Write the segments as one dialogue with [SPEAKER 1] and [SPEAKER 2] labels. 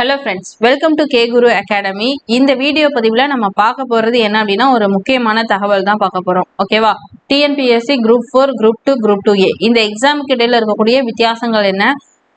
[SPEAKER 1] Hello friends, welcome to K Guru academy. இந்த video பதிவில் நம்ம பார்க்க போகிறது என்ன அப்படின்னா, ஒரு முக்கியமான தகவல் தான் பார்க்க போகிறோம். ஓகேவா? TNPSC group 4, group 2, group 2A இந்த எக்ஸாமுக்கு இடையில இருக்கக்கூடிய வித்தியாசங்கள் என்ன,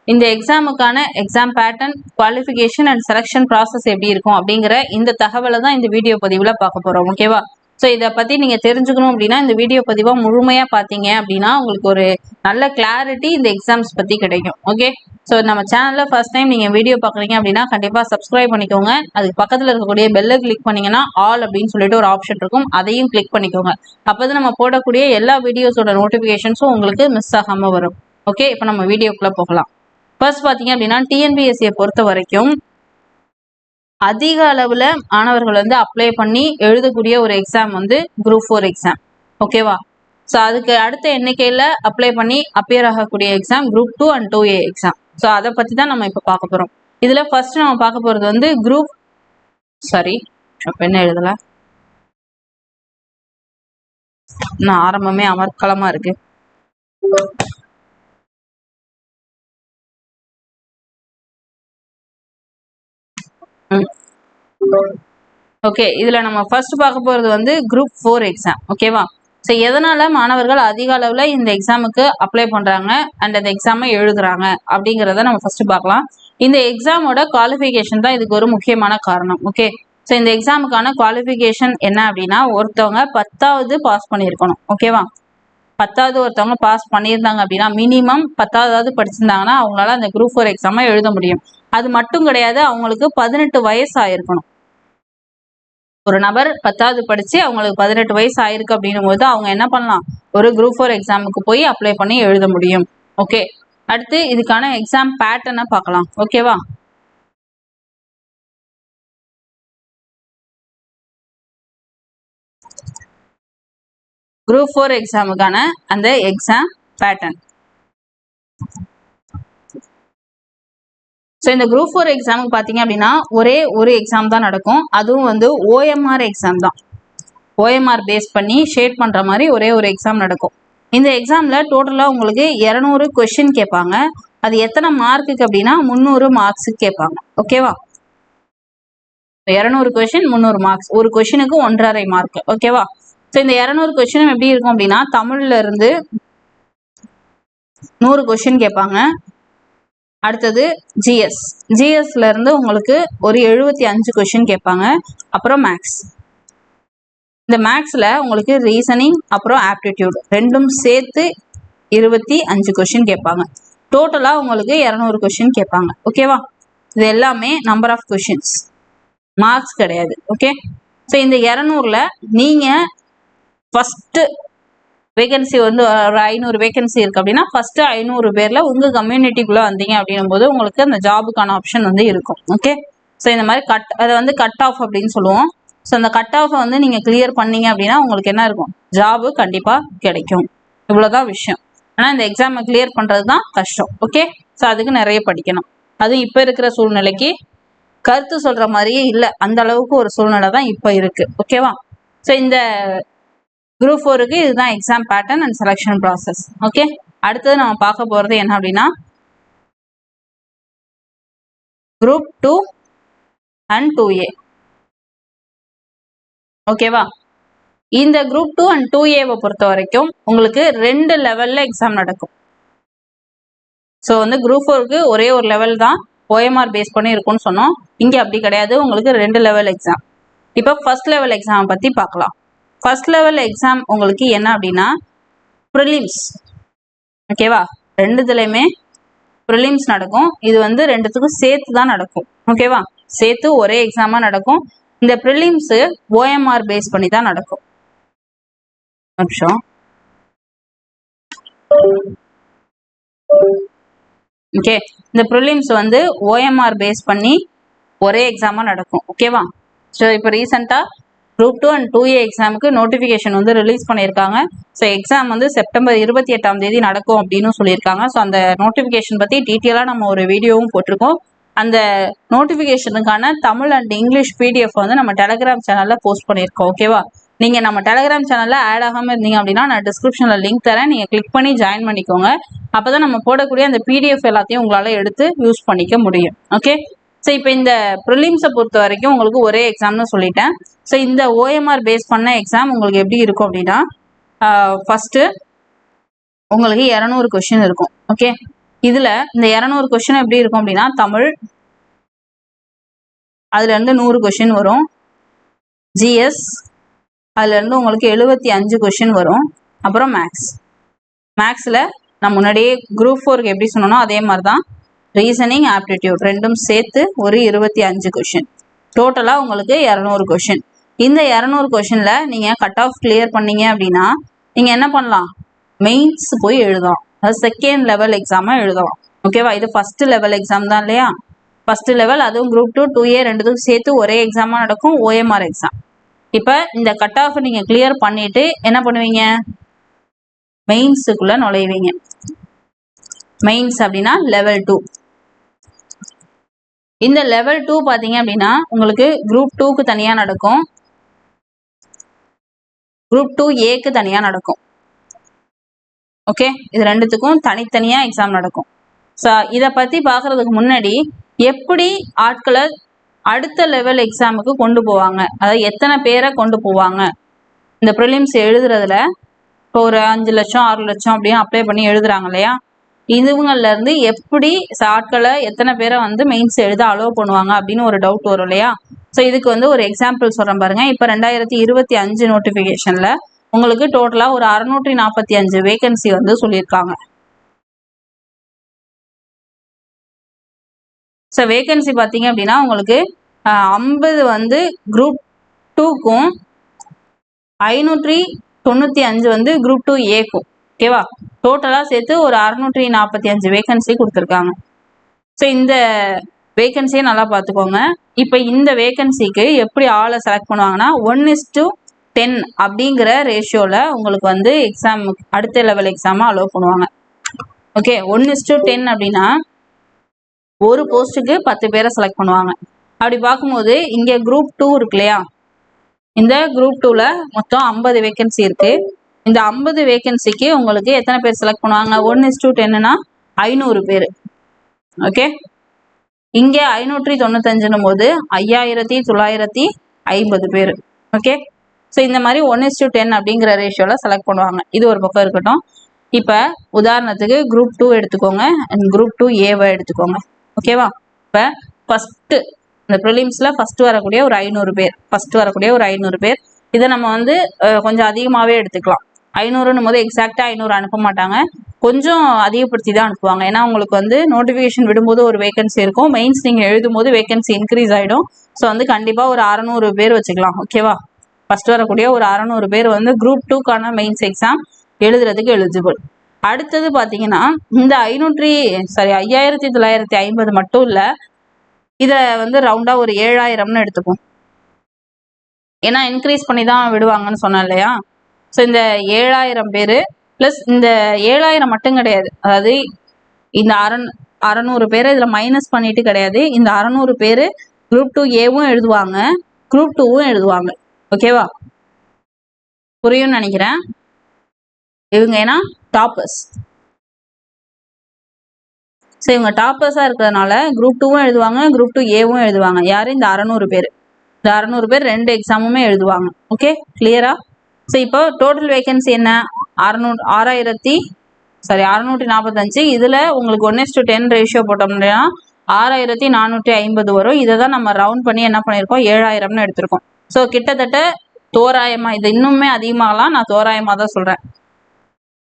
[SPEAKER 1] இந்த எக்ஸாமுக்கான exam pattern, qualification and selection process எப்படி இருக்கும் அப்படிங்கிற இந்த தகவலை தான் இந்த வீடியோ பதிவில் பார்க்க போகிறோம். ஓகேவா? ஸோ இதை பற்றி நீங்கள் தெரிஞ்சுக்கணும் அப்படின்னா இந்த வீடியோ பதிவாக முழுமையாக பார்த்தீங்க அப்படின்னா உங்களுக்கு ஒரு நல்ல கிளாரிட்டி இந்த எக்ஸாம்ஸ் பற்றி கிடைக்கும். ஓகே, ஸோ நம்ம சேனலில் ஃபர்ஸ்ட் டைம் நீங்கள் வீடியோ பார்க்குறீங்க அப்படின்னா கண்டிப்பாக சப்ஸ்கிரைப் பண்ணிக்கோங்க. அதுக்கு பக்கத்தில் இருக்கக்கூடிய பெல்லை கிளிக் பண்ணிங்கன்னா ஆல் அப்படின்னு சொல்லிட்டு ஒரு ஆப்ஷன் இருக்கும், அதையும் கிளிக் பண்ணிக்கோங்க. அப்போ தான் நம்ம போடக்கூடிய எல்லா வீடியோஸோட நோட்டிஃபிகேஷன்ஸும் உங்களுக்கு மிஸ் ஆகாமல் வரும். ஓகே, இப்போ நம்ம வீடியோக்குள்ளே போகலாம். ஃபர்ஸ்ட் பார்த்தீங்க அப்படின்னா டிஎன்பிஎஸ்சியை பொறுத்த வரைக்கும் அதிக அளவில் மாணவர்கள் வந்து அப்ளை பண்ணி எழுதக்கூடிய ஒரு எக்ஸாம் வந்து குரூப் 4 எக்ஸாம். ஓகேவா? ஸோ அதுக்கு அடுத்த எண்ணிக்கையில் அப்ளை பண்ணி அப்பியர் ஆகக்கூடிய exam group 2 and 2A exam. So அதை பற்றி தான் நம்ம இப்போ பார்க்க போகிறோம். இதில் ஃபர்ஸ்ட் நம்ம பார்க்க போகிறது வந்து என்ன எழுதலை, நான் ஆரம்பமே அமர்க்கலமாக இருக்கு. ஓகே, இதுல நம்ம ஃபர்ஸ்ட் பார்க்க போறது வந்து குரூப் 4 எக்ஸாம். ஓகேவா? ஸோ எதனால மாணவர்கள் அதிக அளவில் இந்த எக்ஸாமுக்கு அப்ளை பண்றாங்க அண்ட் அந்த எக்ஸாமை எழுதுறாங்க அப்படிங்கிறத நம்ம ஃபர்ஸ்ட் பார்க்கலாம். இந்த எக்ஸாமோட குவாலிஃபிகேஷன் தான் இதுக்கு ஒரு முக்கியமான காரணம். ஓகே, ஸோ இந்த எக்ஸாமுக்கான குவாலிஃபிகேஷன் என்ன அப்படின்னா, ஒருத்தவங்க 10வது பாஸ் பண்ணியிருக்கணும். ஓகேவா? 10வது ஒருத்தவங்க பாஸ் பண்ணியிருந்தாங்க அப்படின்னா, மினிமம் 10வது படிச்சிருந்தாங்கன்னா அவங்களால அந்த குரூப் 4 எக்ஸாமை எழுத முடியும். அது மட்டும் கிடையாது, அவங்களுக்கு 18 வயசு ஆயிருக்கணும். ஒரு நபர் 10வது படிச்சு அவங்களுக்கு 18 வயசு ஆயிருக்கு அப்படின்னும் போது அவங்க என்ன பண்ணலாம், ஒரு குரூப் 4 எக்ஸாமுக்கு போய் அப்ளை பண்ணி எழுத முடியும். ஓகே, அடுத்து இதுக்கான எக்ஸாம் பேட்டர்னை பார்க்கலாம். ஓகேவா? குரூப் 4 எக்ஸாமுக்கான அந்த எக்ஸாம் பேட்டர்ன். ஸோ இந்த குரூப் 4 எக்ஸாமுக்கு பார்த்தீங்க அப்படின்னா ஒரே ஒரு எக்ஸாம் தான் நடக்கும். அதுவும் வந்து OMR எக்ஸாம் தான். OMR பேஸ் பண்ணி ஷேட் பண்ணுற மாதிரி ஒரே ஒரு எக்ஸாம் நடக்கும். இந்த எக்ஸாமில் டோட்டலாக உங்களுக்கு 200 கொஷின் கேட்பாங்க. அது எத்தனை மார்க்குக்கு அப்படின்னா 300 மார்க்ஸுக்கு கேட்பாங்க. ஓகேவா? 200 கொஷின் 300 மார்க்ஸ், ஒரு கொஷினுக்கு 1.5 மார்க். ஓகேவா? ஸோ இந்த 200 கொஷினும் எப்படி இருக்கும் அப்படின்னா, தமிழ்ல இருந்து 100 கொஷின் கேட்பாங்க. அடுத்தது ஜிஎஸ்ல இருந்து உங்களுக்கு ஒரு 75 கொஷின் கேட்பாங்க. அப்புறம் மேக்ஸ், இந்த மேக்ஸ்ல உங்களுக்கு ரீசனிங் அப்புறம் ஆப்டிடியூட் ரெண்டும் சேர்த்து 25 கொஷின் கேட்பாங்க. டோட்டலா உங்களுக்கு 200 கொஷின் கேட்பாங்க. ஓகேவா? இது எல்லாமே நம்பர் ஆஃப் கொஷின்ஸ், மார்க்ஸ் கிடையாது. ஓகே, ஸோ இந்த 200ல நீங்க ஃபர்ஸ்ட் வேகன்சி வந்து ஒரு 500 வேகன்சி இருக்கு அப்படின்னா ஃபர்ஸ்ட் 500 பேர்ல உங்க கம்யூனிட்டிக்குள்ள வந்தீங்க அப்படின்னும் போது உங்களுக்கு அந்த ஜாபுக்கான ஆப்ஷன் வந்து இருக்கும். ஓகே, ஸோ இந்த மாதிரி அதை வந்து கட் ஆஃப் அப்படின்னு சொல்லுவோம். ஸோ அந்த கட் ஆஃபை வந்து நீங்க கிளியர் பண்ணீங்க அப்படின்னா உங்களுக்கு என்ன இருக்கும், ஜாபு கண்டிப்பா கிடைக்கும். இவ்வளவுதான் விஷயம். ஆனா இந்த எக்ஸாமை கிளியர் பண்றது தான் கஷ்டம். ஓகே, ஸோ அதுக்கு நிறைய படிக்கணும். அதுவும் இப்ப இருக்கிற சூழ்நிலைக்கு கருத்து சொல்ற மாதிரியே இல்லை, அந்த அளவுக்கு ஒரு சூழ்நிலை தான் இப்ப இருக்கு. ஓகேவா? ஸோ இந்த குரூப் 4க்கு இதுதான் exam pattern and selection process. Okay, அடுத்தது நம்ம பார்க்க போறது என்ன அப்படின்னா குரூப் 2 அண்ட் 2A. ஓகேவா? இந்த குரூப் 2 அண்ட் 2Aவை பொறுத்த வரைக்கும் உங்களுக்கு 2 லெவல்ல எக்ஸாம் நடக்கும். ஸோ வந்து குரூப் 4க்கு ஒரே ஒரு லெவல் தான் OMR பேஸ் பண்ணி இருக்கும்னு சொன்னோம். இங்க அப்படி கிடையாது, உங்களுக்கு 2 லெவல் எக்ஸாம். இப்போ ஃபர்ஸ்ட் லெவல் எக்ஸாம் பத்தி பார்க்கலாம். ஃபர்ஸ்ட் லெவல் எக்ஸாம் உங்களுக்கு என்ன அப்படின்னா ப்ரிலிம்ஸ். ஓகேவா? ரெண்டுத்துலையுமே ப்ரிலிம்ஸ் நடக்கும். இது வந்து ரெண்டுத்துக்கும் சேர்த்து தான் நடக்கும். ஓகேவா? சேர்த்து ஒரே எக்ஸாமா நடக்கும். இந்த ப்ரிலிம்ஸ் OMR பேஸ் பண்ணி தான் நடக்கும். நிமிஷம். ஓகே, இந்த ப்ரிலிம்ஸ் வந்து OMR பேஸ் பண்ணி ஒரே எக்ஸாமா நடக்கும். ஓகேவா? ஸோ இப்போ ரீசெண்டா குரூப் 2 அண்ட் 2A எக்ஸாமுக்கு நோட்டிஃபிகேஷன் வந்து ரிலீஸ் பண்ணியிருக்காங்க. ஸோ எக்ஸாம் வந்து செப்டம்பர் 28ஆம் தேதி நடக்கும் அப்படின்னு சொல்லியிருக்காங்க. ஸோ அந்த நோட்டிஃபிகேஷன் பற்றி டீட்டெயிலாக நம்ம ஒரு வீடியோவும் போட்டிருக்கோம். அந்த நோட்டிஃபிகேஷனுக்கான தமிழ் அண்ட் இங்கிலீஷ் PDF வந்து நம்ம டெலகிராம் சேனலில் போஸ்ட் பண்ணியிருக்கோம். ஓகேவா? நீங்கள் நம்ம டெலகிராம் சேனலில் ஆட் ஆகாமல் இருந்தீங்க அப்படின்னா நான் டிஸ்கிரிப்ஷனில் லிங்க் தரேன், நீங்கள் கிளிக் பண்ணி ஜாயின் பண்ணிக்கோங்க. அப்போ தான் நம்ம போடக்கூடிய அந்த PDF எல்லாத்தையும் உங்களால் எடுத்து யூஸ் பண்ணிக்க முடியும். ஓகே, ஸோ இப்போ இந்த ப்ரிலிம்ஸை பொறுத்த வரைக்கும் உங்களுக்கு ஒரே எக்ஸாம்னு சொல்லிட்டேன். ஸோ இந்த ஓஎம்ஆர் பேஸ் பண்ண எக்ஸாம் உங்களுக்கு எப்படி இருக்கும் அப்படின்னா, ஃபர்ஸ்ட் உங்களுக்கு 200 கொஸ்டின் இருக்கும். ஓகே, இதுல இந்த 200 கொஸ்டின் எப்படி இருக்கும் அப்படின்னா, தமிழ் அதுல இருந்து 100 கொஸ்டின் வரும், ஜிஎஸ் அதுல இருந்து உங்களுக்கு 75 கொஸ்டின் வரும், அப்புறம் மேக்ஸ்ல நான் முன்னாடியே குரூப் 4க்கு எப்படி சொன்னனோ அதே மாதிரி தான் ரீசனிங் ஆப்டிடியூட் ரெண்டும் சேர்த்து ஒரு 25 கொஸ்டின், டோட்டலா உங்களுக்கு 200 கொஸ்டின். இந்த 200 கொஸ்டின்ல நீங்க கட் ஆஃப் கிளியர் பண்ணீங்க அப்படின்னா நீங்க என்ன பண்ணலாம், மெயின்ஸ் போய் எழுதலாம், அது செகண்ட் லெவல் எக்ஸாமா எழுதலாம். ஓகேவா, இது ஃபர்ஸ்ட் லெவல் எக்ஸாம் தான் இல்லையா, ஃபர்ஸ்ட் லெவல், அதுவும் குரூப் 2 2A ரெண்டுத்துக்கும் சேர்த்து ஒரே எக்ஸாமா நடக்கும், ஓஎம்ஆர் எக்ஸாம். இப்ப இந்த கட் ஆஃப் நீங்க கிளியர் பண்ணிட்டு என்ன பண்ணுவீங்க, மெயின்ஸுக்குள்ள நுழைவீங்க. மெயின்ஸ் அப்படின்னா லெவல் 2. இந்த லெவல் 2 பாத்தீங்க அப்படின்னா உங்களுக்கு குரூப் 2க்கு தனியா நடக்கும், குரூப் 2A தனியா நடக்கும். ஓகே, இது ரெண்டுத்துக்கும் தனித்தனியா எக்ஸாம் நடக்கும். ஸோ இதை பத்தி பாக்குறதுக்கு முன்னாடி எப்படி ஆட்களை அடுத்த லெவல் எக்ஸாமுக்கு கொண்டு போவாங்க, அதாவது எத்தனை பேரை கொண்டு போவாங்க இந்த ப்ரிலிம்ஸ் எழுதுறதுல, இப்போ ஒரு 5 லட்சம் 6 லட்சம் அப்படின்னு அப்ளை பண்ணி எழுதுறாங்க இல்லையா, இதுவங்கள்ல இருந்து எப்படி ஆட்களை எத்தனை பேரை வந்து மெயின்ஸ் எழுத அலோவ் பண்ணுவாங்க அப்படின்னு ஒரு டவுட் வரும் இல்லையா. ஸோ இதுக்கு வந்து ஒரு எக்ஸாம்பிள் சொல்றேன் பாருங்க. இப்போ 2025 நோட்டிபிகேஷன்ல உங்களுக்கு டோட்டலா ஒரு 645 வேகன்சி வந்து சொல்லியிருக்காங்க. ஸோ வேகன்சி பார்த்தீங்க அப்படின்னா உங்களுக்கு 50 வந்து குரூப் 2க்கும் 595 வந்து குரூப் 2A-க்கும். ஓகேவா, டோட்டலா சேர்த்து ஒரு 645 வேகன்சி கொடுத்துருக்காங்க. ஸோ இந்த வேகன்சியை நல்லா பார்த்துக்கோங்க. இப்போ இந்த வேகன்சிக்கு எப்படி ஆளை செலக்ட் பண்ணுவாங்கன்னா 1:10 அப்படிங்கிற ரேஷியோல உங்களுக்கு வந்து எக்ஸாம் அடுத்த லெவல் எக்ஸாமா அலோவ் பண்ணுவாங்க. ஓகே, 1:10 அப்படின்னா ஒரு போஸ்ட்டுக்கு 10 பேரை செலக்ட் பண்ணுவாங்க. அப்படி பார்க்கும்போது இங்க குரூப் 2 இருக்கு இல்லையா, இந்த குரூப் 2ல மொத்தம் 50 வேகன்சி இருக்கு. இந்த 50 வேகன்சிக்கு உங்களுக்கு எத்தனை பேர் செலக்ட் பண்ணுவாங்க, 1:10னா 500 பேர். ஓகே, இங்க 595 போது 5950 பேர். ஓகே, ஸோ இந்த மாதிரி 1:10 அப்படிங்கிற ரேஷியோல செலக்ட் பண்ணுவாங்க. இது ஒரு பக்கம் இருக்கட்டும். இப்ப உதாரணத்துக்கு குரூப் 2 எடுத்துக்கோங்க அண்ட் குரூப் 2A-வை எடுத்துக்கோங்க. ஓகேவா, இப்ப ஃபர்ஸ்ட் இந்த ப்ரிலிம்ஸ்ல ஃபர்ஸ்ட் வரக்கூடிய ஒரு 500 பேர், ஃபர்ஸ்ட் வரக்கூடிய ஒரு 500 பேர், இதை நம்ம வந்து கொஞ்சம் அதிகமாகவே எடுத்துக்கலாம். 500ன்னும் போது எக்ஸாக்டா 500 அனுப்ப மாட்டாங்க, கொஞ்சம் அதிகப்படுத்தி தான் அனுப்புவாங்க. ஏன்னா உங்களுக்கு வந்து நோட்டிஃபிகேஷன் விடும்போது ஒரு வேகன்சி இருக்கும், மெயின்ஸ் நீங்க எழுதும் போது வேகன்சி இன்க்ரீஸ் ஆயிடும். ஸோ வந்து கண்டிப்பா ஒரு 600 பேர் வச்சுக்கலாம். ஓகேவா, ஃபர்ஸ்ட் வரக்கூடிய ஒரு 600 பேர் வந்து குரூப் 2க்கான மெயின்ஸ் எக்ஸாம் எழுதுறதுக்கு எலிஜிபிள். அடுத்தது பாத்தீங்கன்னா இந்த 5950 மட்டும் இல்ல, இத வந்து ரவுண்டா ஒரு 7000ன்னு எடுத்துப்போம். ஏன்னா இன்க்ரீஸ் பண்ணி தான் விடுவாங்கன்னு சொன்னேன் இல்லையா. ஸோ இந்த 7000 பேரு பிளஸ் இந்த 7000 மட்டும் கிடையாது, அதாவது இந்த 600 பேரை இதுல மைனஸ் பண்ணிட்டு கிடையாது, இந்த 600 பேரு குரூப் 2A-வும் எழுதுவாங்க, குரூப் 2-வும் எழுதுவாங்க. ஓகேவா, புரியும்னு நினைக்கிறேன். இவங்க ஏன்னா டாப்பர்ஸ். ஸோ இவங்க டாப்பர்ஸா இருக்கிறதுனால குரூப் 2-வும் எழுதுவாங்க, குரூப் 2A-வும் எழுதுவாங்க. யாரு, இந்த 600 பேர். இந்த 600 பேர் 2 எக்ஸாமுமே எழுதுவாங்க. ஓகே, கிளியரா. ஸோ இப்போ டோட்டல் வேகன்சி என்ன, 645. இதுல உங்களுக்கு 1:10 ரேஷியோ போட்டோம்னா 6450 வரும். இதை தான் நம்ம ரவுண்ட் பண்ணி என்ன பண்ணியிருக்கோம், 7000ன்னு எடுத்திருக்கோம். ஸோ கிட்டத்தட்ட தோராயமா, இது இன்னுமே அதிகமாகலாம், நான் தோராயமா தான் சொல்றேன்,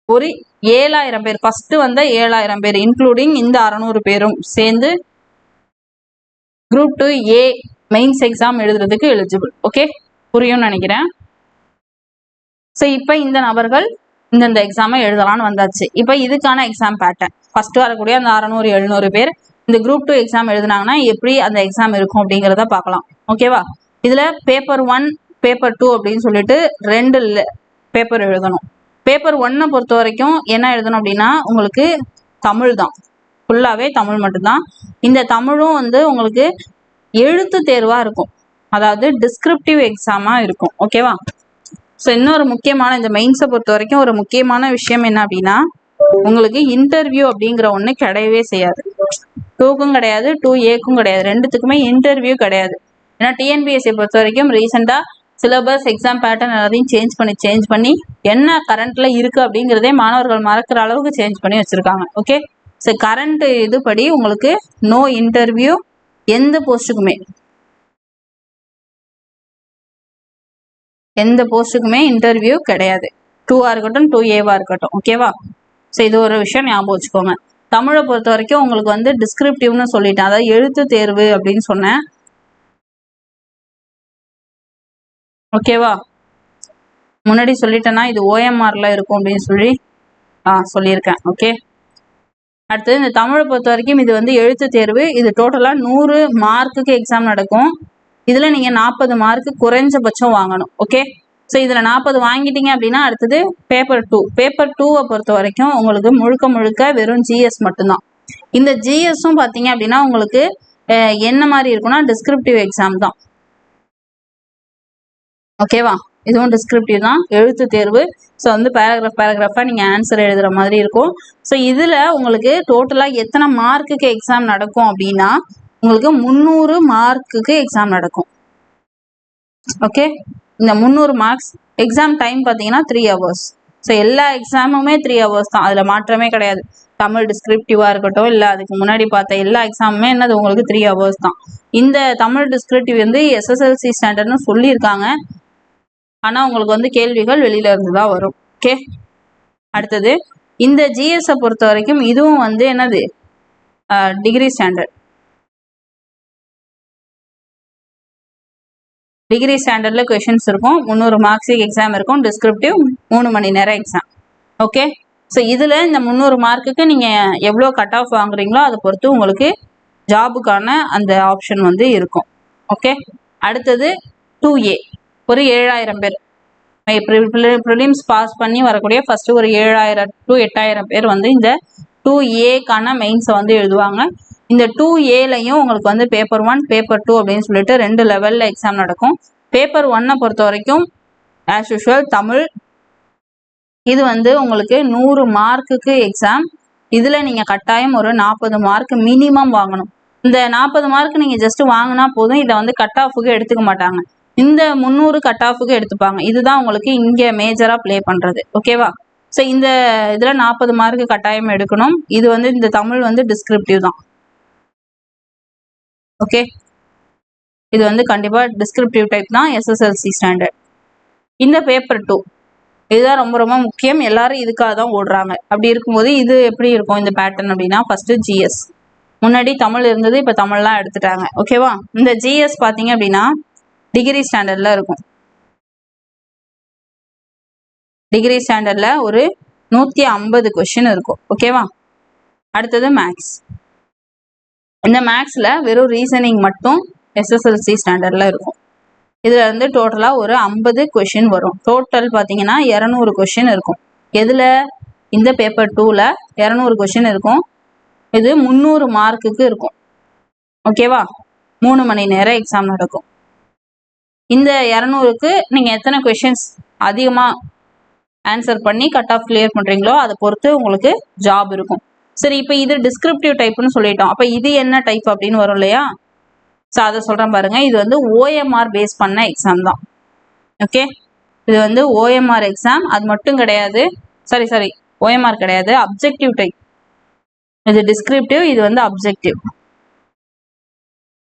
[SPEAKER 1] ஒரு 7000 பேர் ஃபர்ஸ்ட் வந்த 7000 பேர் இன்க்ளூடிங் இந்த 600 பேரும் சேர்ந்து குரூப் 2A மெயின்ஸ் எக்ஸாம் எழுதுறதுக்கு எலிஜிபிள். ஓகே, புரியும்னு நினைக்கிறேன். ஸோ இப்போ இந்த நபர்கள் இந்த எக்ஸாமை எழுதலாம்னு வந்தாச்சு. இப்போ இதுக்கான எக்ஸாம் பேட்டர்ன், ஃபர்ஸ்ட் வரக்கூடிய அந்த 600 700 பேர் இந்த குரூப் 2 எக்ஸாம் எழுதுனாங்கன்னா எப்படி அந்த எக்ஸாம் இருக்கும் அப்படிங்கிறத பார்க்கலாம். ஓகேவா, இதுல பேப்பர் 1 பேப்பர் 2 அப்படின்னு சொல்லிட்டு 2 பேப்பர் எழுதணும். பேப்பர் 1 பொறுத்த வரைக்கும் என்ன எழுதணும் அப்படின்னா உங்களுக்கு தமிழ் தான், ஃபுல்லாவே தமிழ் மட்டும்தான். இந்த தமிழும் வந்து உங்களுக்கு எழுத்து தேர்வா இருக்கும், அதாவது டிஸ்கிரிப்டிவ் எக்ஸாமா இருக்கும். ஓகேவா, ஸோ இன்னொரு முக்கியமான, இந்த மெயின்ஸை பொறுத்த வரைக்கும் ஒரு முக்கியமான விஷயம் என்ன அப்படின்னா உங்களுக்கு இன்டர்வியூ அப்படிங்கிற ஒன்று கிடையவே செய்யாது. 2க்கும் கிடையாது, 2Aக்கும் கிடையாது, ரெண்டுத்துக்குமே இன்டர்வியூ கிடையாது. ஏன்னா டிஎன்பிஎஸ்சி பொறுத்த வரைக்கும் ரீசெண்டாக சிலபஸ் எக்ஸாம் பேட்டர்ன் எல்லாத்தையும் சேஞ்ச் பண்ணி என்ன கரண்ட்ல இருக்கு அப்படிங்கிறதே மாணவர்கள் மறக்கிற அளவுக்கு சேஞ்ச் பண்ணி வச்சிருக்காங்க. ஓகே, ஸோ கரண்ட் இதுபடி உங்களுக்கு நோ இன்டர்வியூ, எந்த போஸ்ட்டுக்குமே இன்டர்வியூ கிடையாது. 2ஆ இருக்கட்டும் 2Aவா இருக்கட்டும். ஓகேவா? ஸோ இது ஒரு விஷயம் ஞாபகம் வச்சுக்கோங்க. தமிழை பொறுத்த வரைக்கும் உங்களுக்கு வந்து டிஸ்கிரிப்டிவ்னு சொல்லிட்டேன், அதாவது எழுத்து தேர்வு அப்படின்னு சொன்னேன். ஓகேவா? முன்னாடி சொல்லிட்டேன்னா இது ஓஎம்ஆர்ல இருக்கும் அப்படின்னு சொல்லி சொல்லியிருக்கேன். ஓகே, அடுத்தது இந்த தமிழை பொறுத்த வரைக்கும் இது வந்து எழுத்து தேர்வு. இது டோட்டலாக 100 மார்க்குக்கு எக்ஸாம் நடக்கும். இதில் நீங்கள் 40 மார்க்கு குறைஞ்சபட்சம் வாங்கணும். ஓகே, ஸோ இதில் 40 வாங்கிட்டீங்க அப்படின்னா அடுத்தது பேப்பர் 2. பேப்பர் 2வை பொறுத்த வரைக்கும் உங்களுக்கு முழுக்க வெறும் ஜிஎஸ் மட்டும்தான். இந்த ஜிஎஸும் பார்த்தீங்க அப்படின்னா உங்களுக்கு என்ன மாதிரி இருக்குன்னா டிஸ்கிரிப்டிவ் எக்ஸாம் தான். ஓகேவா? இதுவும் டிஸ்கிரிப்டிவ் தான், எழுத்து தேர்வு. ஸோ வந்து பேராகிராஃபாக நீங்கள் ஆன்சர் எழுதுகிற மாதிரி இருக்கும். ஸோ இதில் உங்களுக்கு டோட்டலாக எத்தனை மார்க்குக்கு எக்ஸாம் நடக்கும் அப்படின்னா உங்களுக்கு 300 மார்க்குக்கு எக்ஸாம் நடக்கும். ஓகே, இந்த 300 மார்க்ஸ் எக்ஸாம் டைம் பார்த்தீங்கன்னா 3 hours. ஸோ எல்லா எக்ஸாமுமே 3 hours தான், அதில் மாற்றமே கிடையாது. தமிழ் டிஸ்கிரிப்டிவாக இருக்கட்டும், இல்லை அதுக்கு முன்னாடி பார்த்த எல்லா எக்ஸாமுமே என்னது உங்களுக்கு 3 hours தான். இந்த தமிழ் டிஸ்கிரிப்டிவ் வந்து எஸ்எஸ்எல்சி ஸ்டாண்டர்ட்னு சொல்லியிருக்காங்க, ஆனால் உங்களுக்கு வந்து கேள்விகள் வெளியில இருந்து தான் வரும். ஓகே, அடுத்தது இந்த ஜிஎஸ்ஸை பொறுத்த வரைக்கும் இதுவும் வந்து என்னது டிகிரி ஸ்டாண்டர்ட். டிகிரி ஸ்டாண்டர்டில் கொஷின்ஸ் இருக்கும், 300 மார்க்ஸுக்கு எக்ஸாம் இருக்கும், டிஸ்கிரிப்டிவ் 3 மணி நேரம் எக்ஸாம். ஓகே, ஸோ இதில் இந்த 300 மார்க்குக்கு நீங்கள் எவ்வளோ கட் ஆஃப் வாங்குறீங்களோ அதை பொறுத்து உங்களுக்கு ஜாபுக்கான அந்த ஆப்ஷன் வந்து இருக்கும். ஓகே, அடுத்தது 2A, ஒரு 7000 பேர் ப்ரிலிம்ஸ் பாஸ் பண்ணி வரக்கூடிய ஃபஸ்ட்டு ஒரு 7000 to 8000 பேர் வந்து இந்த 2Aக்கான மெயின்ஸை வந்து எழுதுவாங்க. இந்த 2Aலையும் உங்களுக்கு வந்து பேப்பர் 1 பேப்பர் 2 அப்படின்னு சொல்லிட்டு 2 லெவலில் எக்ஸாம் நடக்கும். பேப்பர் 1 பொறுத்த வரைக்கும் ஆஸ் யூஷுவல் தமிழ். இது வந்து உங்களுக்கு 100 மார்க்குக்கு எக்ஸாம். இதில் நீங்கள் கட்டாயம் ஒரு 40 மார்க் மினிமம் வாங்கணும். இந்த 40 மார்க் நீங்கள் ஜஸ்ட் வாங்கினா போதும், இதை வந்து கட் ஆஃபுக்கு எடுத்துக்க மாட்டாங்க, இந்த 300 கட் ஆஃபுக்கு எடுத்துப்பாங்க. இதுதான் உங்களுக்கு இங்கே மேஜராக ப்ளே பண்ணுறது. ஓகேவா? ஸோ இந்த இதில் 40 மார்க்கு கட்டாயம் எடுக்கணும். இது வந்து இந்த தமிழ் வந்து டிஸ்கிரிப்டிவ் தான். ஓகே, இது வந்து கண்டிப்பாக டிஸ்கிரிப்டிவ் டைப் தான், எஸ்எஸ்எல்சி ஸ்டாண்டர்ட். இந்த பேப்பர் 2 இதுதான் ரொம்ப ரொம்ப முக்கியம், எல்லாரும் இதுக்காக தான் ஓடுறாங்க. அப்படி இருக்கும்போது இது எப்படி இருக்கும் இந்த பேட்டர்ன் அப்படின்னா, ஃபர்ஸ்ட் ஜிஎஸ். முன்னாடி தமிழ் இருந்தது, இப்போ தமிழ்லாம் எடுத்துட்டாங்க. ஓகேவா? இந்த ஜிஎஸ் பார்த்தீங்க அப்படின்னா டிகிரி ஸ்டாண்டர்டில் இருக்கும். டிகிரி ஸ்டாண்டர்டில் ஒரு 150 கொஷின் இருக்கும். ஓகேவா? அடுத்தது மேக்ஸ். இந்த மேக்ஸில் வெறும் ரீசனிங் மட்டும் எஸ்எஸ்எல்சி ஸ்டாண்டர்டில் இருக்கும். இதில் இருந்து டோட்டலாக ஒரு 50 கொஷின் வரும். டோட்டல் பார்த்தீங்கன்னா 200 கொஷின் இருக்கும். எதில்? இந்த பேப்பர் 2ல் 200 கொஷின் இருக்கும். இது 300 மார்க்குக்கு இருக்கும். ஓகேவா? 3 மணி நேரம் எக்ஸாம் நடக்கும். இந்த 200க்கு நீங்கள் எத்தனை கொஷின்ஸ் அதிகமாக ஆன்சர் பண்ணி கட் ஆஃப் கிளியர் பண்ணுறீங்களோ அதை பொறுத்து உங்களுக்கு ஜாப் இருக்கும். சரி, இப்போ இது டிஸ்கிரிப்டிவ் டைப்னு சொல்லிட்டோம், அப்போ இது என்ன டைப் அப்படின்னு வரும் இல்லையா? ஸோ அதை சொல்கிறேன் பாருங்க. இது வந்து ஓஎம்ஆர் பேஸ் பண்ண எக்ஸாம் தான். ஓகே, இது வந்து ஓஎம்ஆர் எக்ஸாம். அது மட்டும் கிடையாது, சாரி ஓஎம்ஆர் கிடையாது, அப்ஜெக்டிவ் டைப். இது டிஸ்கிரிப்டிவ், இது வந்து அப்ஜெக்டிவ்.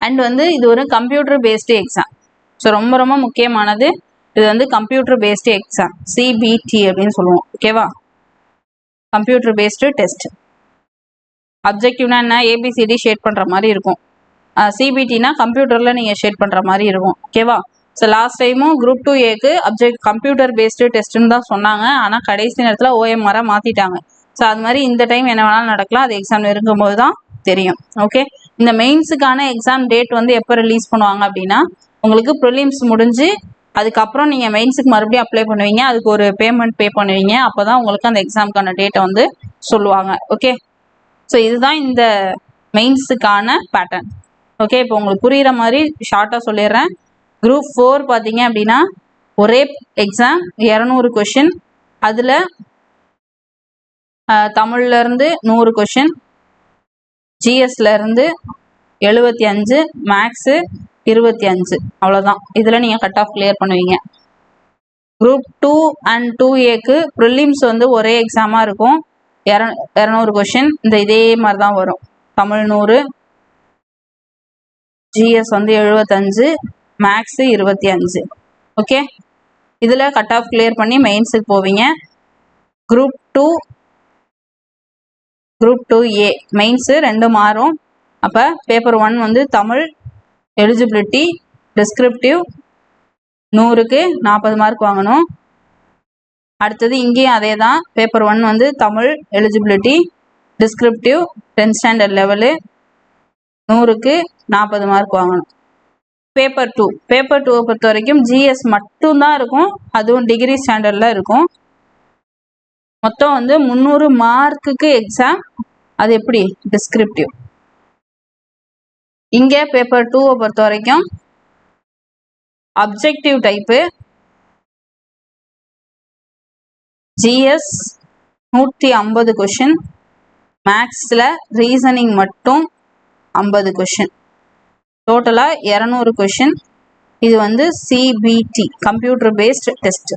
[SPEAKER 1] அண்ட் வந்து இது ஒரு கம்ப்யூட்டர் பேஸ்டு எக்ஸாம். ஸோ ரொம்ப ரொம்ப முக்கியமானது, இது வந்து கம்ப்யூட்டர் பேஸ்டு எக்ஸாம், சிபிடி அப்படின்னு சொல்லுவோம். ஓகேவா? Computer based test. அப்ஜெக்டிவ்னா என்ன? ஏபிசிடி ஷேட் பண்ணுற மாதிரி இருக்கும். சிபிடினா கம்ப்யூட்டரில் நீங்கள் ஷேட் பண்ணுற மாதிரி இருக்கும். ஓகேவா? ஸோ லாஸ்ட் டைமும் குரூப் 2Aக்கு கம்ப்யூட்டர் பேஸ்டு டெஸ்ட்டுன்னு தான் சொன்னாங்க, ஆனால் கடைசி நேரத்தில் ஓஎம்ஆராக மாற்றிட்டாங்க. ஸோ அது மாதிரி இந்த டைம் என்ன வேணாலும் நடக்கலாம், அது எக்ஸாம் இருக்கும்போது தான் தெரியும். ஓகே, இந்த மெயின்ஸுக்கான எக்ஸாம் டேட் வந்து எப்போ ரிலீஸ் பண்ணுவாங்க அப்படின்னா, உங்களுக்கு ப்ரிலிம்ஸ் முடிஞ்சு அதுக்கப்புறம் நீங்கள் மெயின்ஸுக்கு மறுபடியும் அப்ளை பண்ணுவீங்க, அதுக்கு ஒரு பேமெண்ட் பே பண்ணுவீங்க, அப்போ தான் உங்களுக்கு அந்த எக்ஸாமுக்கான டேட்டை வந்து சொல்லுவாங்க. ஓகே, ஸோ இதுதான் இந்த மெயின்ஸுக்கான பேட்டர்ன். ஓகே, இப்போ உங்களுக்கு புரிகிற மாதிரி ஷார்ட்டாக சொல்லிடுறேன். குரூப் 4 பார்த்தீங்க அப்படின்னா ஒரே எக்ஸாம் 200 கொஷின். அதில் தமிழ்லேருந்து 100 கொஷின், ஜிஎஸ்ல இருந்து 75, மேக்ஸு 25. அவ்வளோதான். இதில் நீங்கள் கட் ஆஃப் கிளியர் பண்ணுவீங்க. குரூப் 2 அண்ட் 2ஏக்கு ப்ரிலிம்ஸ் வந்து ஒரே எக்ஸாமாக இருக்கும். 200 கொஷின் இந்த இதே மாதிரி தான் வரும். தமிழ் 100, ஜிஎஸ் வந்து 75, மேக்ஸு 25. ஓகே, இதில் கட் ஆஃப் கிளியர் பண்ணி மெயின்ஸுக்கு போவீங்க. குரூப் 2A மெயின்ஸு 2 மாறும். அப்போ பேப்பர் 1 வந்து தமிழ் எலிஜிபிலிட்டி டிஸ்கிரிப்டிவ் 100க்கு 40 மார்க் வாங்கணும். அடுத்தது இங்கேயும் அதே தான். பேப்பர் 1 வந்து Tamil eligibility descriptive 10th standard level 100க்கு 40 மார்க் வாங்கணும். பேப்பர் 2 பொறுத்த வரைக்கும் ஜிஎஸ் மட்டும்தான் இருக்கும். அதுவும் டிகிரி ஸ்டாண்டர்டில் இருக்கும். மொத்தம் வந்து 300 மார்க்குக்கு எக்ஸாம். அது எப்படி? டிஸ்கிரிப்டிவ். இங்கே பேப்பர் 2 பொறுத்த வரைக்கும் அப்ஜெக்டிவ் டைப்பு. ஜிஎஸ் 150 கொஷின், மேக்ஸில் ரீசனிங் மட்டும் 50 கொஷின், டோட்டலாக 200 கொஷின். இது வந்து சிபிடி கம்ப்யூட்டர் பேஸ்ட் டெஸ்ட்.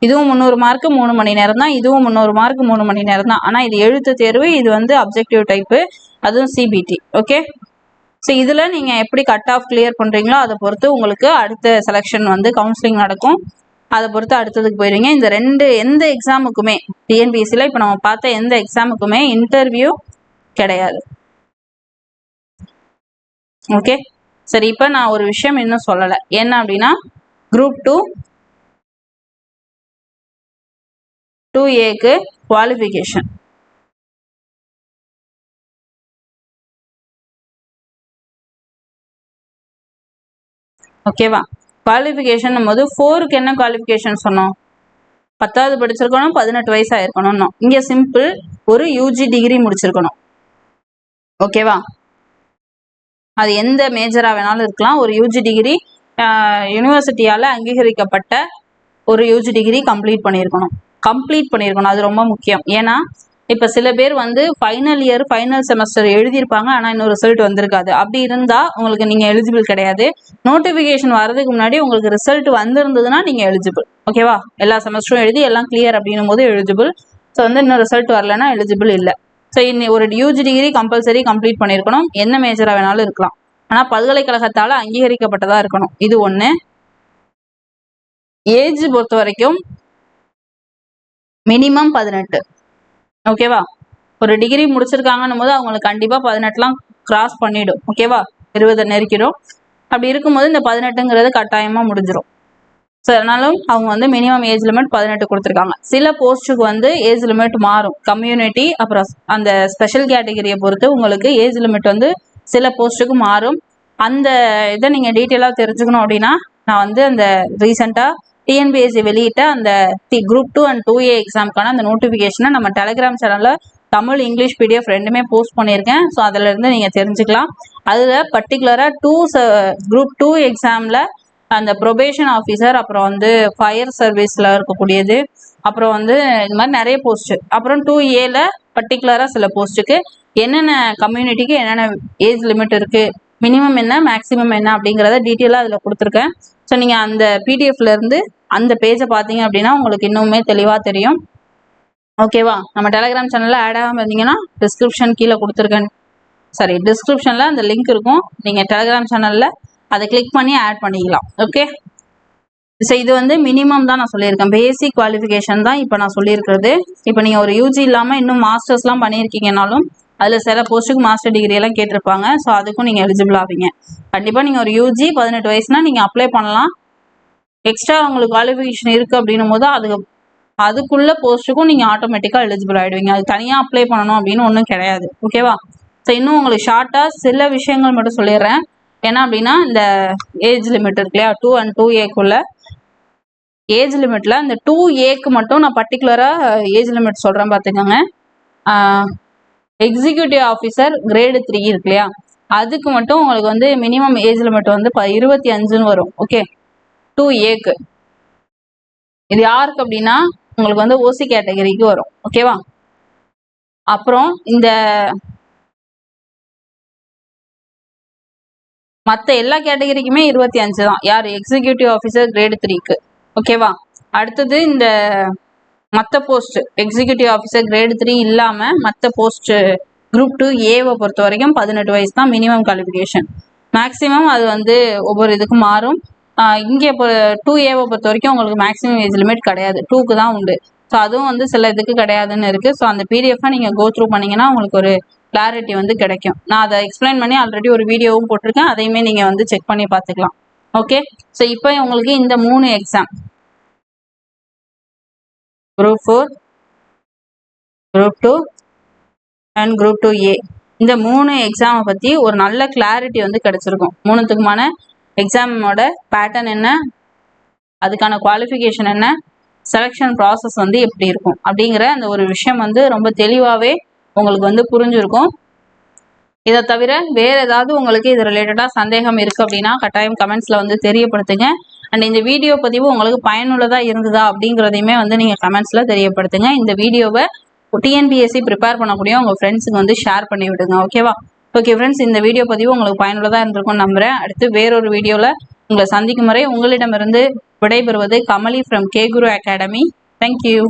[SPEAKER 1] இதுவும் 300 மார்க்கு 3 மணி நேரம் தான். இதுவும் 300 மார்க்கு 3 மணி நேரம் தான். ஆனால் இது எழுத்து தேர்வு. இது வந்து அப்ஜெக்டிவ் டைப்பு, அதுவும் சிபிடி. ஓகே, ஸோ இதில் நீங்கள் எப்படி கட் ஆஃப் கிளியர் பண்ணுறீங்களோ அதை பொறுத்து உங்களுக்கு அடுத்த செலெக்ஷன் வந்து கவுன்சிலிங் நடக்கும். அதை பொறுத்து அடுத்ததுக்கு போயிடுவீங்க. இந்த எந்த எக்ஸாமுக்குமே டிஎன்பிஎஸ்சியில் இப்போ நம்ம பார்த்த எந்த எக்ஸாமுக்குமே இன்டர்வியூ கிடையாது. ஓகே, சரி, இப்போ நான் ஒரு விஷயம் இன்னும் சொல்லலை. என்ன அப்படின்னா, குரூப் 2A குவாலிஃபிகேஷன். ஓகேவா? குவாலிஃபிகேஷன் போது 4க்கு என்ன குவாலிஃபிகேஷன் சொன்னோம்? 10வது படிச்சிருக்கணும், 18 வயசு ஆயிருக்கணும். இங்கே சிம்பிள், ஒரு யூஜி டிகிரி முடிச்சிருக்கணும். ஓகேவா? அது எந்த மேஜராக வேணாலும் இருக்கலாம். ஒரு யூஜி டிகிரி யூனிவர்சிட்டியால் அங்கீகரிக்கப்பட்ட ஒரு யூஜி டிகிரி கம்ப்ளீட் பண்ணியிருக்கணும். அது ரொம்ப முக்கியம். ஏன்னா இப்போ சில பேர் வந்து ஃபைனல் இயர் ஃபைனல் செமஸ்டர் எழுதியிருப்பாங்க, ஆனால் இன்னும் ரிசல்ட் வந்திருக்காது. அப்படி இருந்தால் உங்களுக்கு நீங்கள் எலிஜிபிள் கிடையாது. நோட்டிஃபிகேஷன் வர்றதுக்கு முன்னாடி உங்களுக்கு ரிசல்ட் வந்திருந்ததுன்னா நீங்கள் எலிஜிபிள். ஓகேவா? எல்லா செமஸ்டரும் எழுதி எல்லாம் கிளியர் அப்படின்னும் போது எலிஜிபிள். ஸோ வந்து இன்னும் ரிசல்ட் வரலன்னா எலிஜிபிள் இல்லை. ஸோ ஒரு யூஜி டிகிரி கம்பல்சரி கம்ப்ளீட் பண்ணியிருக்கணும். என்ன மேஜராக வேணாலும் இருக்கலாம், ஆனால் பல்கலைக்கழகத்தால் அங்கீகரிக்கப்பட்டதாக இருக்கணும். இது ஒன்று. ஏஜ் பொறுத்த வரைக்கும் மினிமம் 18. ஓகேவா? ஒரு டிகிரி முடிச்சிருக்காங்கன்னும் போது அவங்களுக்கு கண்டிப்பாக 18லாம் கிராஸ் பண்ணிடும். ஓகேவா? 20 நெருக்கிடும். அப்படி இருக்கும்போது இந்த 18ங்கிறது கட்டாயமாக முடிஞ்சிடும். ஸோ அதனாலும் அவங்க வந்து மினிமம் ஏஜ் லிமிட் 18 கொடுத்துருக்காங்க. சில போஸ்ட்டுக்கு வந்து ஏஜ் லிமிட் மாறும். கம்யூனிட்டி அப்புறம் அந்த ஸ்பெஷல் கேட்டகரியை பொறுத்து உங்களுக்கு ஏஜ் லிமிட் வந்து சில போஸ்ட்டுக்கு மாறும். அந்த இதை நீங்கள் டீட்டெயிலாக தெரிஞ்சுக்கணும் அப்படின்னா நான் வந்து அந்த ரீசெண்டாக டிஎன்பிஎஸ்சி வெளியிட்ட அந்த குரூப் 2 அண்ட் 2A எக்ஸாமுக்கான அந்த நோட்டிஃபிகேஷனை நம்ம டெலிகிராம் சேனலில் தமிழ் இங்கிலீஷ் பிடிஎஃப் ரெண்டுமே போஸ்ட் பண்ணியிருக்கேன். ஸோ அதிலிருந்து நீங்கள் தெரிஞ்சுக்கலாம். அதில் பர்டிகுலராக குரூப் 2 எக்ஸாமில் அந்த ப்ரொபேஷன் ஆஃபீஸர், அப்புறம் வந்து ஃபயர் சர்வீஸில் இருக்கக்கூடியது, அப்புறம் வந்து இந்த மாதிரி நிறைய போஸ்ட்டு, அப்புறம் 2Aல பர்டிகுலராக சில போஸ்ட்டுக்கு என்னென்ன கம்யூனிட்டிக்கு என்னென்ன ஏஜ் லிமிட் இருக்குது, மினிமம் என்ன மேக்ஸிமம் என்ன அப்படிங்கிறத டீட்டெயிலாக அதில் கொடுத்துருக்கேன். ஸோ நீங்கள் அந்த பிடிஎஃப்லேருந்து அந்த பேஜை பார்த்தீங்க அப்படின்னா உங்களுக்கு இன்னுமே தெளிவாக தெரியும். ஓகேவா? நம்ம டெலிகிராம் சேனலில் ஆட் ஆகாமல் இருந்தீங்கன்னா டிஸ்கிரிப்ஷன் கீழே கொடுத்துருக்கேன். சாரி, டிஸ்கிரிப்ஷனில் அந்த லிங்க் இருக்கும். நீங்கள் டெலிகிராம் சேனலில் அதை கிளிக் பண்ணி ஆட் பண்ணிக்கலாம். ஓகே, ஸோ இது வந்து மினிமம் தான் நான் சொல்லியிருக்கேன். பேசிக் குவாலிஃபிகேஷன் தான் இப்போ நான் சொல்லியிருக்கிறது. இப்போ நீங்கள் ஒரு யூஜி இல்லாமல் இன்னும் மாஸ்டர்ஸ்லாம் பண்ணியிருக்கீங்கனாலும் அதில் சில போஸ்ட்டுக்கு மாஸ்டர் டிகிரி எல்லாம் கேட்டிருப்பாங்க. ஸோ அதுக்கும் நீங்கள் எலிஜிபிள் ஆவீங்க. கண்டிப்பாக நீங்கள் ஒரு யூஜி 18 வயசுனா நீங்கள் அப்ளை பண்ணலாம். எக்ஸ்ட்ரா உங்களுக்கு குவாலிஃபிகேஷன் இருக்குது அப்படின்னும் போது அதுக்குள்ள போஸ்ட்டுக்கும் நீங்கள் ஆட்டோமேட்டிக்காக எலிஜிபிள் ஆகிடுவீங்க. அது தனியாக அப்ளை பண்ணணும் அப்படின்னு ஒன்றும் கிடையாது. ஓகேவா? ஸோ இன்னும் உங்களுக்கு ஷார்ட்டாக சில விஷயங்கள் மட்டும் சொல்லிடுறேன். என்ன அப்படின்னா, இந்த ஏஜ் லிமிட் இருக்கு இல்லையா, 2 and 2Aக்குள்ள ஏஜ் லிமிட்ல இந்த 2Aக்கு மட்டும் நான் பர்டிகுலராக ஏஜ் லிமிட் சொல்கிறேன் பார்த்துக்கோங்க. எக்ஸிக்யூட்டிவ் ஆஃபீஸர் கிரேடு 3 இருக்கு இல்லையா, அதுக்கு மட்டும் உங்களுக்கு வந்து மினிமம் ஏஜ் லிமிட் வந்து 25ன்னு வரும். ஓகே, 2Aக்கு. இது யாருக்கு அப்படின்னா உங்களுக்கு வந்து ஓசி கேட்டகரிக்கு வரும். ஓகேவா? அப்புறம் இந்த மற்ற எல்லா கேட்டகரிக்குமே 25 தான். யார்? எக்ஸிக்யூட்டிவ் ஆஃபீஸர் கிரேட் 3க்கு. ஓகேவா? அடுத்தது இந்த மற்ற போஸ்ட் எக்ஸிக்யூட்டிவ் ஆஃபீஸர் கிரேட் 3 இல்லாமல் மற்ற போஸ்ட் குரூப் 2 ஏவை பொறுத்த வரைக்கும் 18 வயசு தான் மினிமம் குவாலிஃபிகேஷன். மேக்ஸிமம் அது வந்து ஒவ்வொரு இதுக்கும் மாறும். இங்கே இப்போ 2ஏவை பொறுத்த வரைக்கும் உங்களுக்கு மேக்ஸிமம் ஏஜ் லிமிட் கிடையாது, 2க்கு தான் உண்டு. ஸோ அதுவும் வந்து சில இதுக்கு கிடையாதுன்னு இருக்குது. ஸோ அந்த பிடிஎஃபை நீங்கள் கோ த்ரூ பண்ணிங்கன்னா உங்களுக்கு ஒரு கிளாரிட்டி வந்து கிடைக்கும். நான் அதை எக்ஸ்பிளைன் பண்ணி ஆல்ரெடி ஒரு வீடியோவும் போட்டிருக்கேன், அதையுமே நீங்கள் வந்து செக் பண்ணி பார்த்துக்கலாம். ஓகே, ஸோ இப்போ உங்களுக்கு இந்த 3 exam group 4, group 2 and group 2A இந்த 3 எக்ஸாமை பற்றி ஒரு நல்ல கிளாரிட்டி வந்து கிடைச்சிருக்கும். 3த்துக்குமான எக்ஸாமோட பேட்டர்ன் என்ன, அதுக்கான குவாலிஃபிகேஷன் என்ன, செலெக்ஷன் ப்ராசஸ் வந்து எப்படி இருக்கும் அப்படிங்கிற அந்த ஒரு விஷயம் வந்து ரொம்ப தெளிவாகவே உங்களுக்கு வந்து புரிஞ்சிருக்கும். இதை தவிர வேறு ஏதாவது உங்களுக்கு இது ரிலேட்டடாக சந்தேகம் இருக்குது அப்படின்னா கட்டாயம் கமெண்ட்ஸில் வந்து தெரியப்படுத்துங்க. அண்ட் இந்த வீடியோ பதிவு உங்களுக்கு பயனுள்ளதாக இருந்ததா அப்படிங்கிறதையுமே வந்து நீங்கள் கமெண்ட்ஸில் தெரியப்படுத்துங்க. இந்த வீடியோவை டிஎன்பிஎஸ்சி ப்ரிப்பேர் பண்ணக்கூடிய உங்கள் ஃப்ரெண்ட்ஸுக்கு வந்து ஷேர் பண்ணி விடுங்க. ஓகேவா? ஓகே ஃப்ரெண்ட்ஸ், இந்த வீடியோ பதிவு உங்களுக்கு பயனுள்ளதாக இருந்திருக்கும்னு நம்புகிறேன். அடுத்து வேறொரு வீடியோவில் உங்களை சந்திக்கும் வரை உங்களிடமிருந்து விடைபெறுவது Kamali from K Guru academy. Thank you.